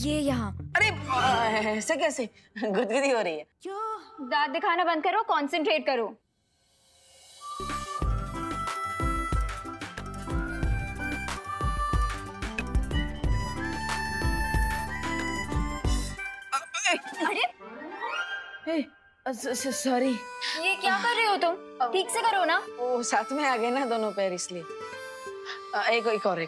ये यहाँ। अरे ऐसे कैसे? गुदगुदी हो रही है। दांत दिखाना बंद करो, कंसंट्रेट करो। अरे सॉरी। ये क्या कर रहे हो तुम? ठीक से करो ना। वो साथ में आ गए ना दोनों पैर, इसलिए। एक और।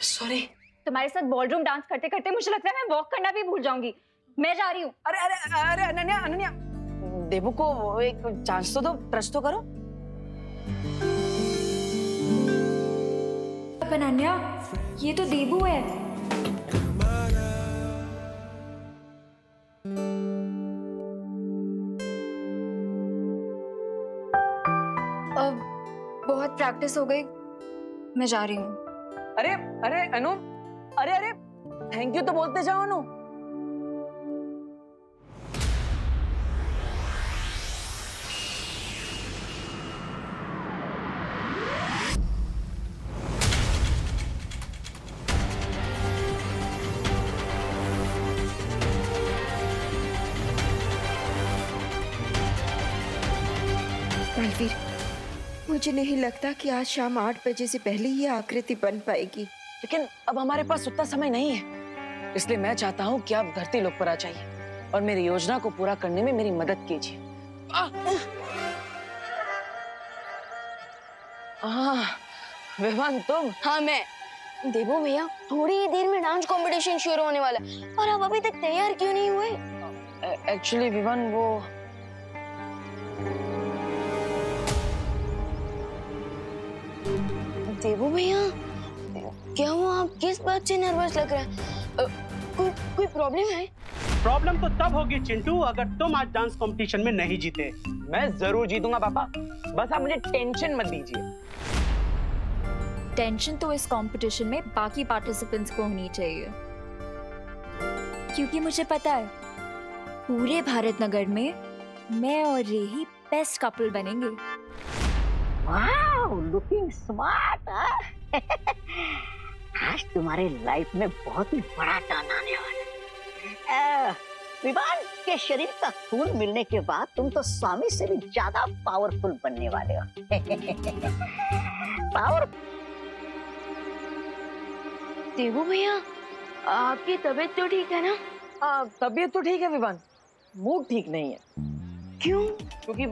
सॉरी। तुम्हारे साथ बॉलरूम डांस करते करते मुझे लगता है मैं वॉक करना भी भूल जाऊंगी। मैं जा रही हूँ। अरे अनन्या, देबू को एक चांस तो दो, ट्रस्ट तो करो। अनन्या, ये तो देबू है। अब बहुत प्रैक्टिस हो गई, मैं जा रही हूँ। अरे अनु, अरे थैंक यू तो बोलते जाओ अनु। बलवीर, मुझे नहीं लगता कि आज शाम 8 बजे से पहले ये आकृति बन पाएगी। लेकिन अब हमारे पास उतना समय नहीं है, इसलिए मैं चाहता हूँ कि आप धरती लोक पर आ जाइए और मेरी योजना को पूरा करने में मेरी मदद कीजिए। विवान तुम? हाँ मैं। देबू भैया, थोड़ी ही देर में डांस कंपटीशन शुरू होने वाला है और आप अभी तक तैयार क्यों नहीं हुए? एक्चुअली विवान, वो देबू भैया, क्या हुआ? आप किस बात से नर्वस लग रहा है? कोई प्रॉब्लम है? प्रॉब्लम तो तब होगी चिंटू अगर तुम आज डांस कंपटीशन में नहीं जीते। मैं जरूर जीतूंगा पापा, बस आप मुझे टेंशन मत दीजिए। टेंशन तो इस कंपटीशन में बाकी पार्टिसिपेंट्स को होनी चाहिए, क्योंकि मुझे पता है पूरे भारत नगर में मैं और रेही बेस्ट कपल बनेंगे। Wow, looking smart. आज तुम्हारे लाइफ में बहुत ही बड़ा टर्न आने वाला है। विवान के शरीर का खून मिलने के बाद तुम तो स्वामी से भी ज्यादा पावरफुल बनने वाले हो। पावर। देबू भैया, आपकी तबीयत तो ठीक है ना? तबीयत तो ठीक है विवान, मूड ठीक नहीं है। क्यों? क्योंकि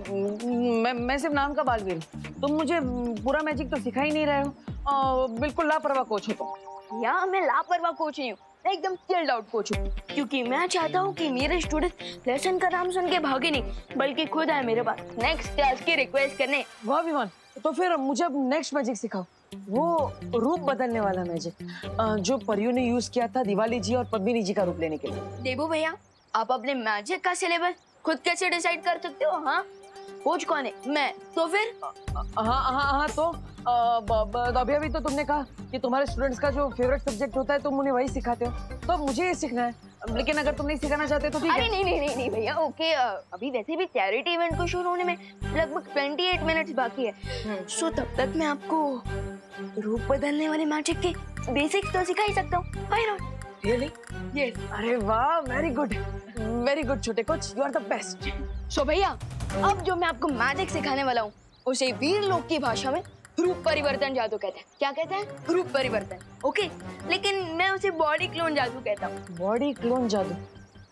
मैं सिर्फ नाम का बालवीर हूँ, तुम मुझे पूरा मैजिक तो सिखा ही नहीं रहे हो। बिल्कुल लापरवाह कोच हो तुम। या मैं लापरवाह कोच नहीं हूँ, एकदम चिल्ड आउट कोच हूँ, क्योंकि मैं चाहता हूँ कि मेरे स्टूडेंट लेसन का नाम सुन के भागे नहीं, बल्कि खुद आए मेरे पास नेक्स्ट क्लास की रिक्वेस्ट करने। वाह विवान, तो फिर मुझे अब नेक्स्ट मैजिक सिखाओ, वो रूप बदलने वाला मैजिक जो परियों ने यूज किया था दिवाली जी और पद्मिनी जी का रूप लेने के लिए। देबू भैया, आप अपने मैजिक का सिलेबस खुद कैसे डिसाइड कर सकते हो? हाँ, कोच कौन है? मैं। तो फिर हाँ तो अभी तो तुमने कहा कि तुम्हारे स्टूडेंट्स का जो फेवरेट सब्जेक्ट होता है तुम उन्हें वही सिखाते हो, तो अब मुझे ये सीखना है। लेकिन अगर तुम नहीं सिखाना चाहते तो ठीक है। अरे नहीं भैया, ओके। अभी वैसे भी चैरिटी इवेंट को शुरू होने में लगभग 28 मिनट्स बाकी है, सो तब तक मैं आपको रूप बदलने वाले मैजिक के बेसिक्स तो सिखा ही सकता हूँ। Why not? रियली? यस। अरे वाह, वेरी गुड छोटे coach, you are the best. So भैया, अब जो मैं आपको मैजिक सिखाने वाला हूँ उसे वीर लोक की भाषा में रूप परिवर्तन जादू कहते हैं। क्या कहते हैं? रूप परिवर्तन। ओके, लेकिन मैं उसे बॉडी क्लोन जादू कहता हूँ। बॉडी क्लोन जादू,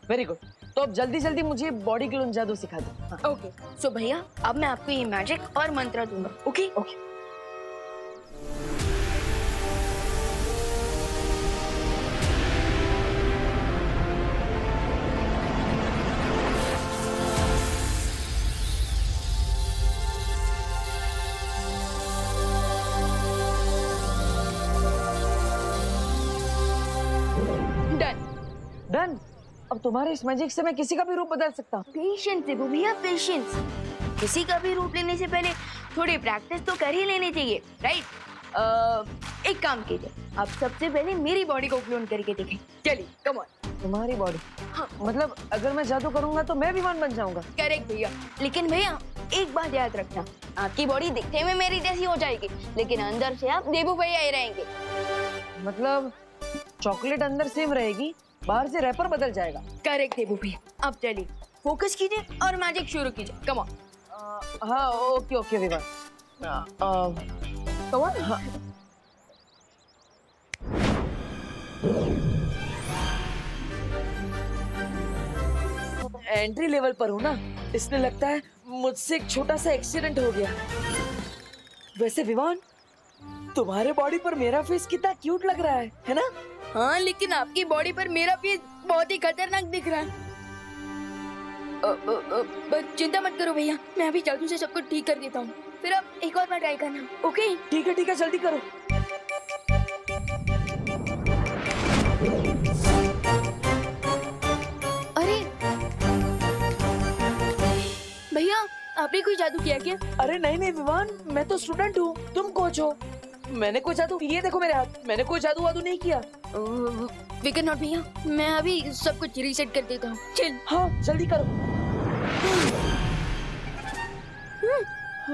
वेरी गुड। तो अब जल्दी मुझे बॉडी क्लोन जादू सिखा दो। ओके, सो भैया, अब मैं आपको ये मैजिक और मंत्र दूंगा। ओके? डन। अब तुम्हारे इस मैजिक से मैं किसी का भी रूप बदल सकता हूँ। पेशेंस देबू भैया, पेशेंस। किसी का भी रूप लेने से पहले थोड़ी प्रैक्टिस तो कर ही लेनी चाहिए, राइट? एक काम कीजिए, आप सबसे पहले मेरी बॉडी को क्लोन करके देखें। चलिए, कम ऑन। तुम्हारी बॉडी? हाँ। मतलब अगर मैं जादू करूंगा तो मैं विमान बन जाऊंगा? करेक्ट भैया। लेकिन भैया एक बात याद रखना, आपकी बॉडी दिखने में मेरी जैसी हो जाएगी, लेकिन अंदर से आप देबू भैया ही रहेंगे। मतलब चॉकलेट अंदर सेम रहेगी, बाहर से रैपर बदल जाएगा। करेक्ट देबू भैया। अब चलिए फोकस कीजिए और मैजिक शुरू कीजिए। Come on. हाँ ओके ओके विमान। Come on. हाँ। एंट्री लेवल पर हूँ ना, इसलिए लगता है मुझसे एक छोटा सा एक्सीडेंट हो गया। वैसे विमान, तुम्हारे बॉडी पर मेरा फेस कितना क्यूट लग रहा है ना? हाँ, लेकिन आपकी बॉडी पर मेरा फेस बहुत ही खतरनाक दिख रहा है। बस चिंता मत करो भैया, मैं अभी जादू से सब कुछ ठीक कर देता हूँ, फिर आप एक और बार ट्राई करना। ओके? ठीक है जल्दी करो। अरे भैया, आपने कोई जादू किया क्या? अरे नहीं विमान, मैं तो स्टूडेंट हूँ, तुम कोच हो। मैंने कोई जादू, ये देखो मेरे हाथ, मैंने कोई जादू वादू नहीं किया। विकेट नॉट भैया, मैं अभी सब कुछ रीसेट कर देता हूँ। चल। हाँ जल्दी करो।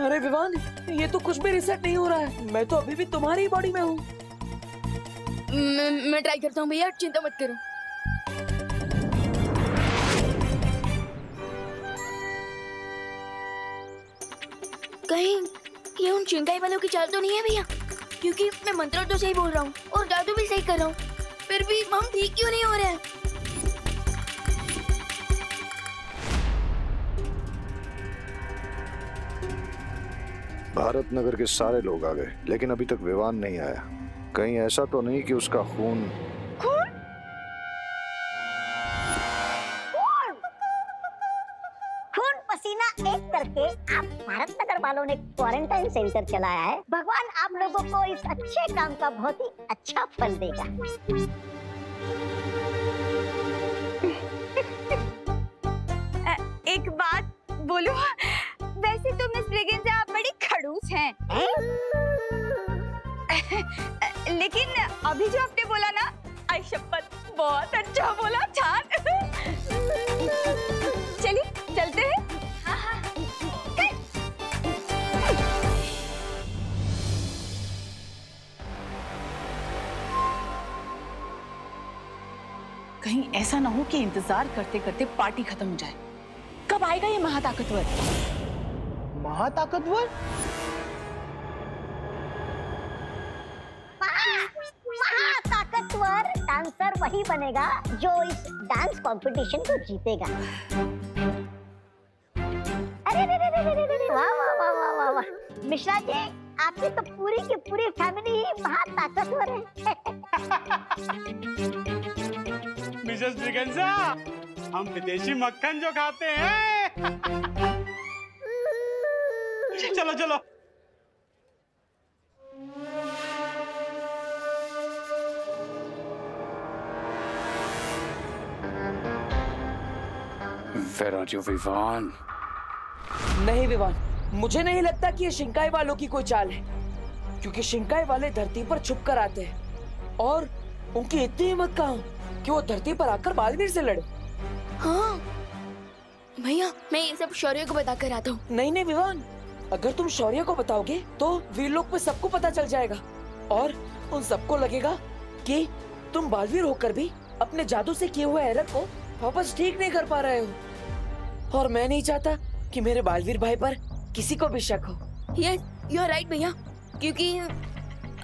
अरे विवान, ये तो कुछ भी रिसेट नहीं हो रहा है, मैं तो अभी भी तुम्हारी बॉडी में हूँ। मैं ट्राई करता हूँ भैया, चिंता मत करो। कहीं ये उन चिंगाई वालों की चाल तो नहीं है भैया? क्योंकि मैं मंत्र तो सही बोल रहा हूँ और जादू भी सही कर रहा हूँ, फिर भी हम ठीक क्यों नहीं हो रहे हैं? भारत नगर के सारे लोग आ गए, लेकिन अभी तक विवान नहीं आया। कहीं ऐसा तो नहीं कि उसका खून पसीना एक करके आप भारत नगर वालों ने क्वारंटाइन सेंटर चलाया है। भगवान आप लोगों को इस अच्छे काम का बहुत ही अच्छा फल देगा। एक बात बोलूं, वैसे तो मिस ब्रिगेंजा आप बड़ी खड़ूस हैं। लेकिन अभी जो आपने बोला ना, आई शपथ बहुत अच्छा बोला, छान। चलिए चलते हैं। कहीं ऐसा ना हो कि इंतजार करते करते पार्टी खत्म हो जाए। कब आएगा ये महाताकतवर? महाताकतवर? महाताकतवर डांसर वही बनेगा जो इस डांस कंपटीशन को जीतेगा। अरे वाह वाह वाह वाह वाह वाह, मिश्रा जी आपकी तो पूरी की पूरी फैमिली ही महाताकतवर है। मिसेस ब्रिगेंजा, हम विदेशी मक्खन जो खाते हैं। चलो चलो। Where are you, Vivaan? नहीं विवान, मुझे नहीं लगता कि ये शिंकाई वालों की कोई चाल है, क्योंकि शिंकाई वाले धरती पर छुप कर आते हैं और उनकी इतनी हिम्मत कहाँ कि वो धरती पर आकर बालवीर से लड़े। हाँ भैया, मैं ये सब शौर्य को बता कर आता हूँ। नहीं विवान, अगर तुम शौर्य को बताओगे तो वीरलोक में सबको पता चल जाएगा और उन सबको लगेगा कि तुम बालवीर होकर भी अपने जादू से किए हुए एरर को वापस ठीक नहीं कर पा रहे हो। और मैं नहीं चाहता कि मेरे बालवीर भाई पर किसी को भी शक हो। यस, यू आर राइट भैया, क्योंकि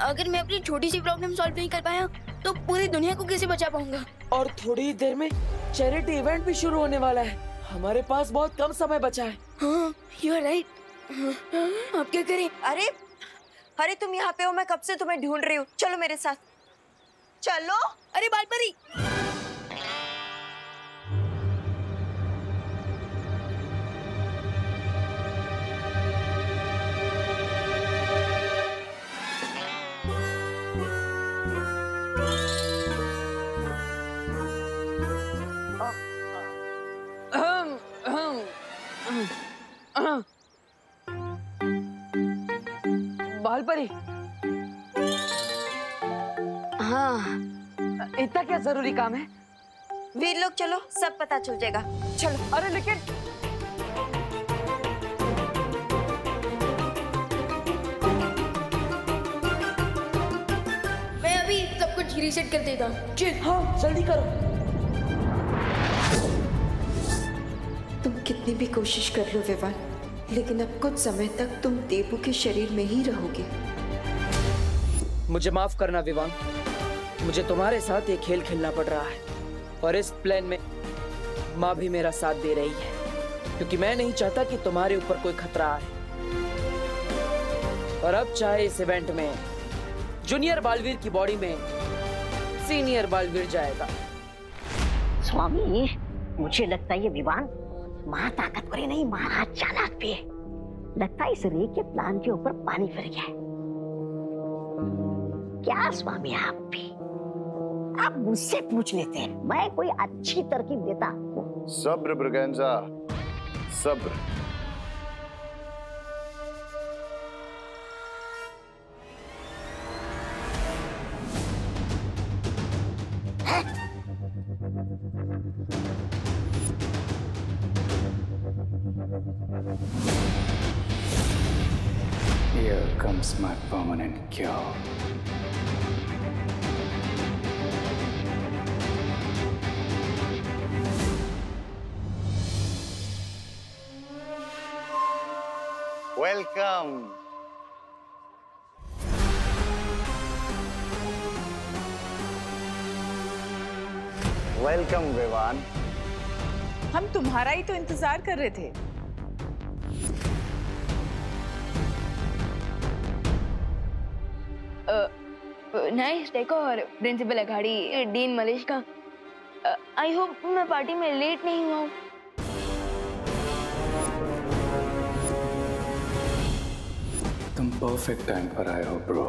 अगर मैं अपनी छोटी सी प्रॉब्लम सॉल्व नहीं कर पाया तो पूरी दुनिया को कैसे बचा पाऊंगा? और थोड़ी देर में चैरिटी इवेंट भी शुरू होने वाला है, हमारे पास बहुत कम समय बचा है। हाँ, यू आर राइट। आप क्या करें? अरे तुम यहाँ पे हो, मैं कब से तुम्हें ढूंढ रही हूँ। चलो मेरे साथ चलो। अरे बालपरी, बालपरी, हाँ इतना क्या जरूरी काम है? वीर लोग चलो, सब पता चल जाएगा। चलो। अरे लेकिन मैं अभी सब कुछ रीसेट कर देता हूँ। हाँ जल्दी करो। तुम कितनी भी कोशिश कर लो विवान, लेकिन अब कुछ समय तक तुम देवू के शरीर में ही रहोगे। मुझे माफ करना विवान, मुझे तुम्हारे साथ ये खेल खेलना पड़ रहा है और इस प्लान में माँ भी मेरा साथ दे रही है, क्योंकि मैं नहीं चाहता कि तुम्हारे ऊपर कोई खतरा आए। और अब चाहे इस इवेंट में जूनियर बालवीर की बॉडी में सीनियर बालवीर जाएगा। स्वामी, मुझे लगता है ये विवान माँ ताकतवर नहीं, महाराज चालाक भी है। लगता है इस रे के प्लान के ऊपर पानी फिर गया है। क्या स्वामी आप भी? आप मुझसे पूछ लेते हैं, मैं कोई अच्छी तरकीब देता आपको। सब्र ब्रिगेंजा, सब्र। Here comes my permanent cure. Welcome. Welcome Vivaan. हम तुम्हारा ही तो इंतजार कर रहे थे। Nice decor principal Aghadi, dean Malesh का। आई होप मैं पार्टी में लेट नहीं हुआ हूँ। तुम परफेक्ट टाइम पर आए हो ब्रो।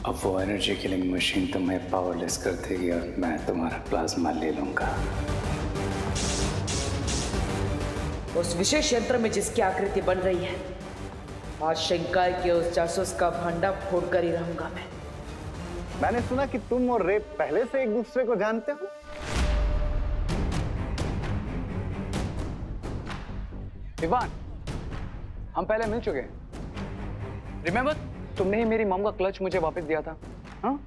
अब वो एनर्जी किलिंग मशीन तुम्हें पावरलेस कर देगी और मैं तुम्हारा प्लाज्मा ले लूंगा। उस विशेष यंत्र में जिसकी आकृति बन रही है, आज शंकाय के उस जासूस का भंडा फोड़ कर ही रहूंगा मैं। मैंने सुना कि तुम और रे पहले से एक दूसरे को जानते हो। विवान, हम पहले मिल चुके हैं। रिमेम्बर, तुमने ही मेरी मॉम का क्लच मुझे वापस दिया था। हाँ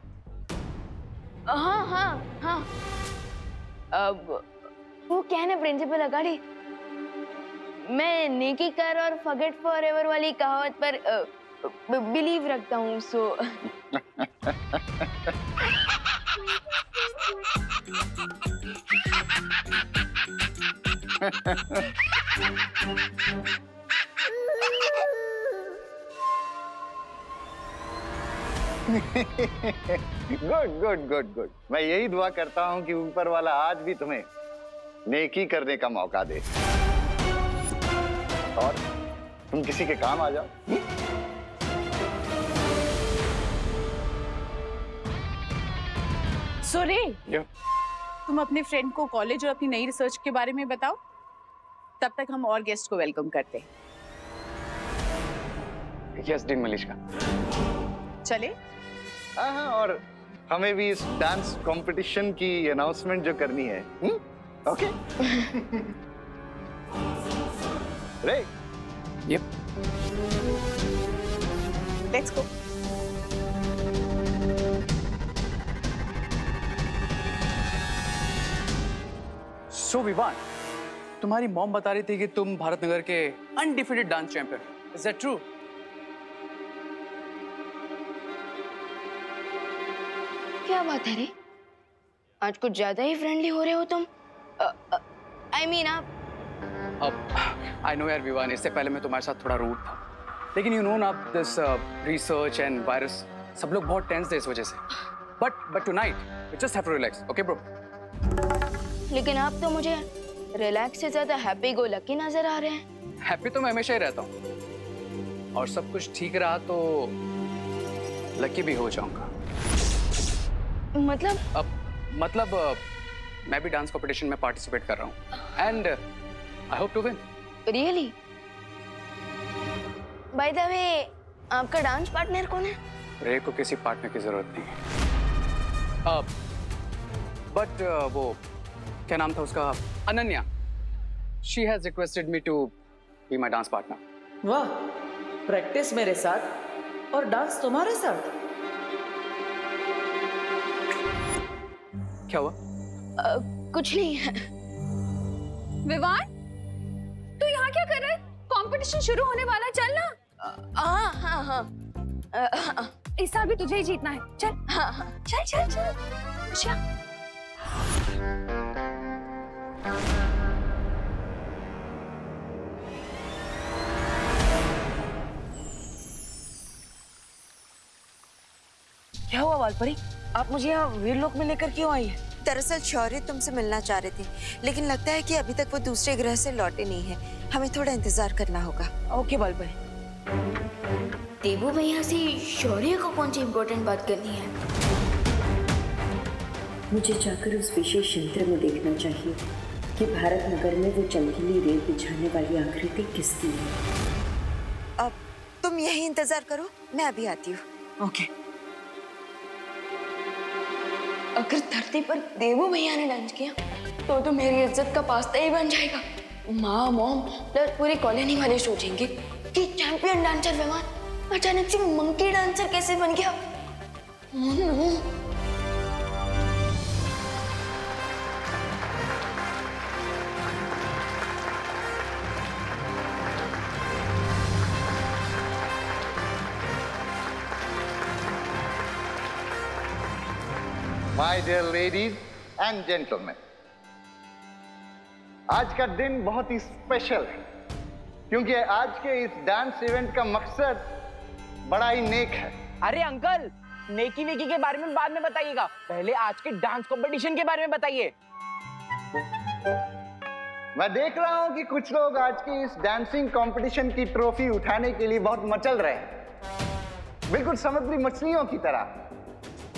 हाँ हाँ हाँ। अब वो क्या है ना प्रिंसिपल अघाड़ी, मैं नेकी कर और फॉरगेट फॉरएवर वाली कहावत पर बिलीव रखता हूँ। So good good good good. मैं यही दुआ करता हूँ कि ऊपर वाला आज भी तुम्हें नेकी करने का मौका दे और तुम किसी के काम आ जाओ। सो रे, तुम अपने फ्रेंड को कॉलेज और अपनी नई रिसर्च के बारे में बताओ, तब तक हम और गेस्ट को वेलकम करते हैं। यस डीन मलेश का। चले? हाँ, और हमें भी इस डांस कंपटीशन की अनाउंसमेंट जो करनी है। ओके। रे। Yup. Let's go. So Vivaan, तुम्हारी मॉम बता रही थी कि तुम भारत नगर के undefeated dance champion. Is that true? क्या बात है रे, आज कुछ ज्यादा ही फ्रेंडली हो रहे हो तुम। आई मीन आप। अब आई नो यार विवान, इससे पहले मैं तुम्हारे साथ थोड़ा रूड था, लेकिन यू नो ना दिस रिसर्च एंड वायरस, सब लोग बहुत टेंस थे इस वजह से। But tonight we just have to relax, okay bro? लेकिन आप तो मुझे रिलैक्स से ज्यादा हैप्पी गो लकी नजर आ रहे हैं। हैप्पी तो मैं हमेशा ही रहता हूँ, और सब कुछ ठीक रहा तो लकी भी हो जाऊंगा। मतलब मैं भी डांस कॉम्पिटिशन में पार्टिसिपेट कर रहा हूँ and I hope to win. Really? By the way, आपका डांस पार्टनर कौन है? रे को किसी पार्टनर की जरूरत नहीं है, बट वो क्या नाम था उसका, Ananya, she has requested me to be my dance partner. वाह, प्रैक्टिस मेरे साथ और डांस तुम्हारे साथ। क्या हुआ? कुछ नहीं। विवान, तू यहाँ क्या कर रहा है? कंपटीशन शुरू होने वाला है, चल ना। हाँ। इस साल भी तुझे ही जीतना है, चल। हाँ। चल। क्या हुआ वालपरी, आप मुझे यहाँ वीरलोक में लेकर क्यों आई है? दरअसल शौर्य तुमसे मिलना चाह रहे थे, लेकिन लगता है कि अभी तक वो दूसरे ग्रह से लौटे नहीं है। हमें थोड़ा इंतजार करना होगा। ओके वालपरी। देबू भैया से शौर्य को कौन सी इम्पोर्टेंट बात करनी है? मुझे जाकर उस विशेष यंत्र में देखना चाहिए कि भारत नगर में वो चमकीली रेत बिछाने वाली आकृति किसकी है। अब तुम यही इंतजार करो, मैं अभी आती हूँ। ओके। अगर धरती पर देवू भैया ने डांस किया तो मेरी इज्जत का पास्ता ही बन जाएगा। माँ, मॉम प्लस पूरी कॉलोनी वाले सोचेंगे कि चैंपियन डांसर विमान अचानक से मंकी डांसर कैसे बन गया। My dear ladies and gentleman, आज का दिन बहुत ही स्पेशल है क्योंकि आज के इस डांस इवेंट का मकसद बड़ा ही नेक है। अरे अंकल, नेकी वेकी के बारे में बाद में बताइएगा, पहले आज के डांस कंपटीशन के बारे में बताइए। मैं देख रहा हूं कि कुछ लोग आज की इस डांसिंग कंपटीशन की ट्रॉफी उठाने के लिए बहुत मचल रहे हैं, बिल्कुल समुद्री मछलियों की तरह।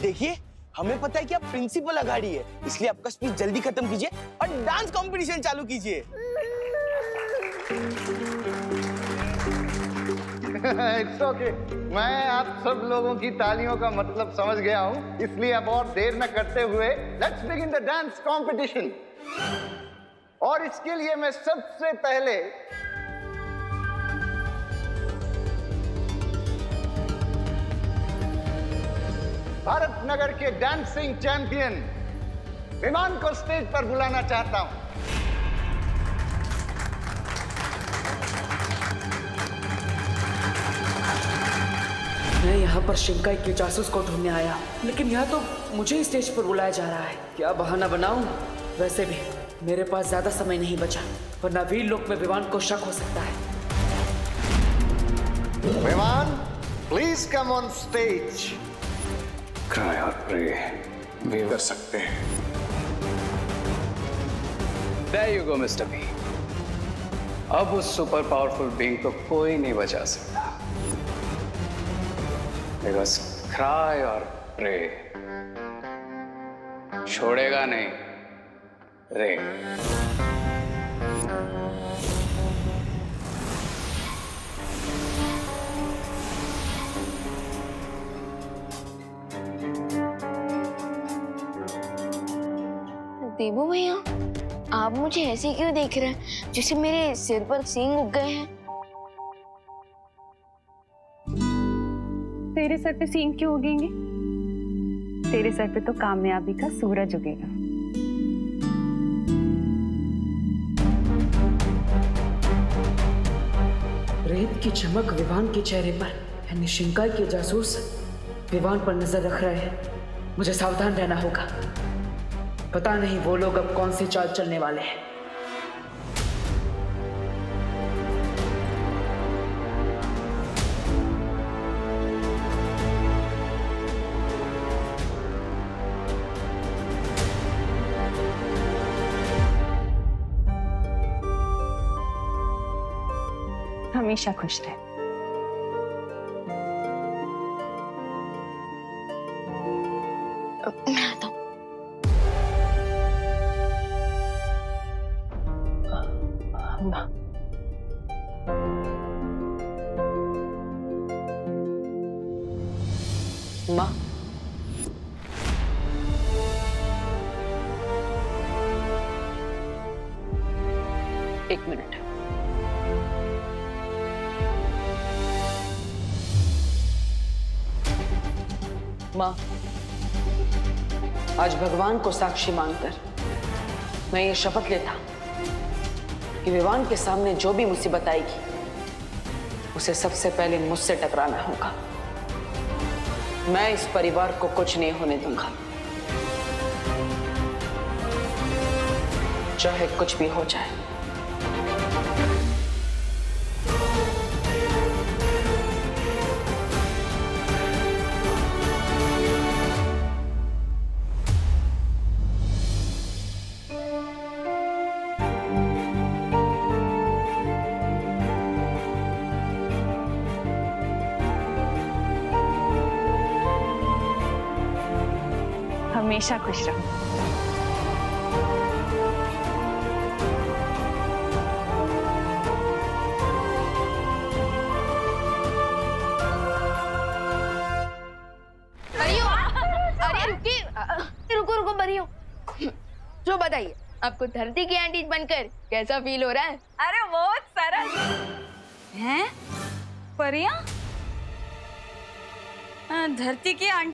देखिए, हमें पता है कि आप प्रिंसिपल अगाड़ी है, इसलिए आपका स्पीच जल्दी खत्म कीजिए और डांस कंपटीशन चालू कीजिए। इट्स ओके, मैं आप सब लोगों की तालियों का मतलब समझ गया हूं, इसलिए अब और देर न करते हुए let's begin the dance competition. और इसके लिए मैं सबसे पहले भारत नगर के डांसिंग चैंपियन विमान को स्टेज पर बुलाना चाहता हूं। मैं यहाँ पर शिंकाई के जासूस को ढूंढने आया, लेकिन यहाँ तो मुझे ही स्टेज पर बुलाया जा रहा है। क्या बहाना बनाऊं? वैसे भी मेरे पास ज्यादा समय नहीं बचा, वरना वीरलोक में विमान को शक हो सकता है। विमान, please come on stage. Cry और प्रे भी कर सकते हैं। There you go, Mr. B. अब उस सुपर पावरफुल बीइंग को कोई नहीं बचा सकता। Because cry और pray छोड़ेगा नहीं रे। देबू भैया, आप मुझे ऐसे क्यों देख रहे हैं जैसे मेरे सिर पर सींग उग गए हैं? तेरे सर पे सींग क्यों उगेंगे? तेरे सर पे तो कामयाबी का सूरज उगेगा। रेत की चमक विमान के चेहरे पर, यानी शिंकाई के जासूस विमान पर नजर रख रहे हैं। मुझे सावधान रहना होगा, पता नहीं वो लोग अब कौन सी चाल चलने वाले हैं। हमेशा खुश रहे। मैं आता हूँ। माँ, एक मिनट। माँ, आज भगवान को साक्षी मानकर मैं ये शपथ लेता कि विवान के सामने जो भी मुसीबत आएगी उसे सबसे पहले मुझसे टकराना होगा। मैं इस परिवार को कुछ नहीं होने दूंगा, चाहे कुछ भी हो जाए। हमेशा खुश रहो। रुको बरियो, जो बताइए आपको धरती की आंटी बनकर कैसा फील हो रहा है? अरे बहुत सरल हैं परिया, धरती की आंटी